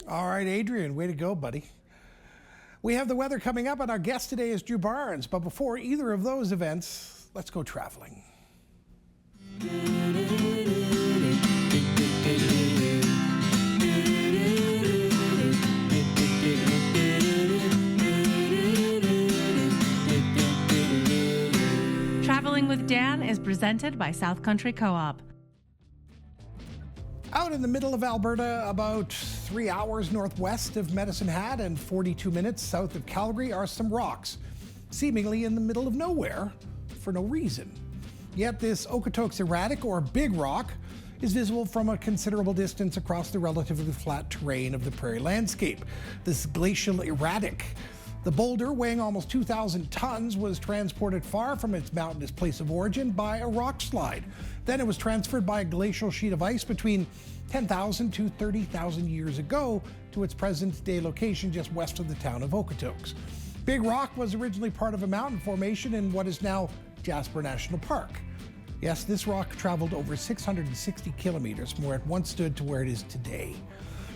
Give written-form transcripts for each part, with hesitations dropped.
All right, Adrian, way to go, buddy. We have the weather coming up, and our guest today is Drew Barnes. But before either of those events, let's go traveling. Traveling with Dan is presented by South Country Co-op. Out in the middle of Alberta, about 3 hours northwest of Medicine Hat and 42 minutes south of Calgary, are some rocks, seemingly in the middle of nowhere for no reason. Yet this Okotoks Erratic, or Big Rock, is visible from a considerable distance across the relatively flat terrain of the prairie landscape. This glacial erratic. The boulder, weighing almost 2,000 tons, was transported far from its mountainous place of origin by a rock slide. Then it was transferred by a glacial sheet of ice between 10,000 to 30,000 years ago to its present-day location just west of the town of Okotoks. Big Rock was originally part of a mountain formation in what is now Jasper National Park. Yes, this rock traveled over 660 kilometers from where it once stood to where it is today.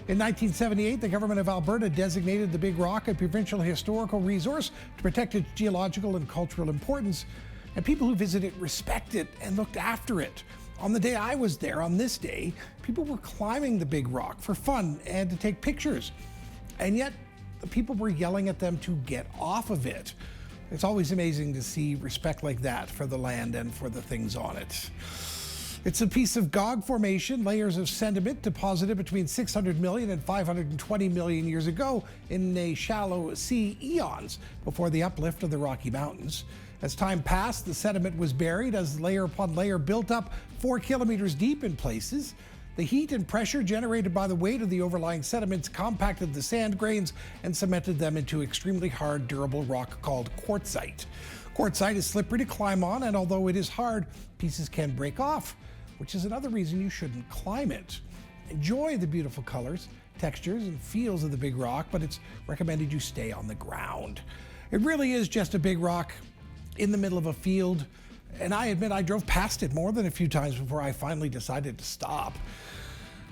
In 1978, the government of Alberta designated the Big Rock a provincial historical resource to protect its geological and cultural importance, and people who visit it respect it and looked after it. On the day I was there, on this day, people were climbing the Big Rock for fun and to take pictures, and yet the people were yelling at them to get off of it. It's always amazing to see respect like that for the land and for the things on it. It's a piece of Gog formation, layers of sediment deposited between 600 million and 520 million years ago in a shallow sea eons before the uplift of the Rocky Mountains. As time passed, the sediment was buried as layer upon layer built up 4 kilometers deep in places. The heat and pressure generated by the weight of the overlying sediments compacted the sand grains and cemented them into extremely hard, durable rock called quartzite. Quartzite is slippery to climb on, and although it is hard, pieces can break off, which is another reason you shouldn't climb it. Enjoy the beautiful colors, textures, and feels of the Big Rock, but it's recommended you stay on the ground. It really is just a big rock in the middle of a field, and I admit I drove past it more than a few times before I finally decided to stop.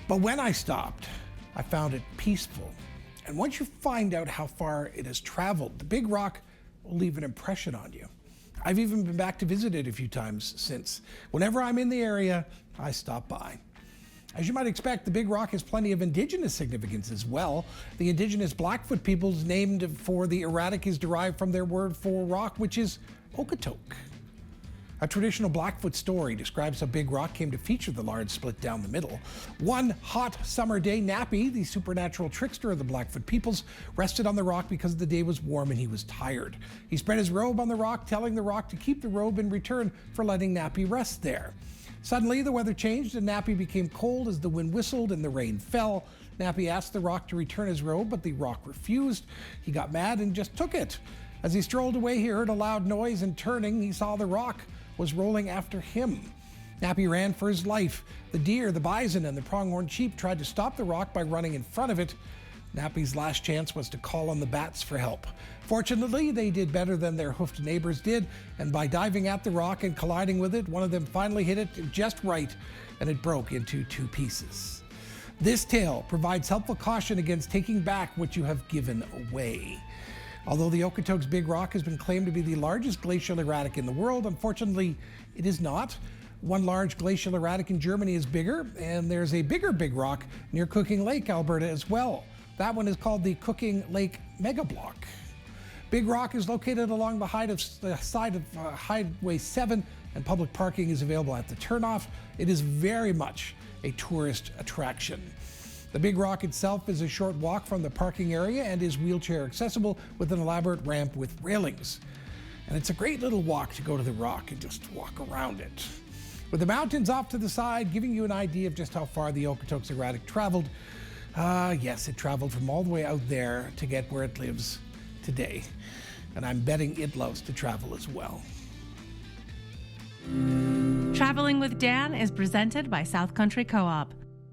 But when I stopped, I found it peaceful. And once you find out how far it has traveled, the Big Rock will leave an impression on you. I've even been back to visit it a few times since. Whenever I'm in the area, I stop by. As you might expect, the Big Rock has plenty of indigenous significance as well. The indigenous Blackfoot peoples named for the erratic is derived from their word for rock, which is Okotok. A traditional Blackfoot story describes how Big Rock came to feature the large split down the middle. One hot summer day, Nappy, the supernatural trickster of the Blackfoot peoples, rested on the rock because the day was warm and he was tired. He spread his robe on the rock, telling the rock to keep the robe in return for letting Nappy rest there. Suddenly, the weather changed and Nappy became cold as the wind whistled and the rain fell. Nappy asked the rock to return his robe, but the rock refused. He got mad and just took it. As he strolled away, he heard a loud noise, and turning, he saw the rock was rolling after him. Nappy ran for his life. The deer, the bison, and the pronghorn sheep tried to stop the rock by running in front of it. Nappy's last chance was to call on the bats for help. Fortunately, they did better than their hoofed neighbors did, and by diving at the rock and colliding with it, one of them finally hit it just right, and it broke into 2 pieces. This tale provides helpful caution against taking back what you have given away. Although the Okotoks Big Rock has been claimed to be the largest glacial erratic in the world, unfortunately, it is not. One large glacial erratic in Germany is bigger, and there's a bigger Big Rock near Cooking Lake, Alberta as well. That one is called the Cooking Lake Megablock. Big Rock is located along the side of Highway 7, and public parking is available at the turnoff. It is very much a tourist attraction. The Big Rock itself is a short walk from the parking area and is wheelchair accessible with an elaborate ramp with railings. And it's a great little walk to go to the rock and just walk around it. With the mountains off to the side, giving you an idea of just how far the Okotoks Erratic traveled. Yes, it traveled from all the way out there to get where it lives today. And I'm betting it loves to travel as well. Traveling with Dan is presented by South Country Co-op.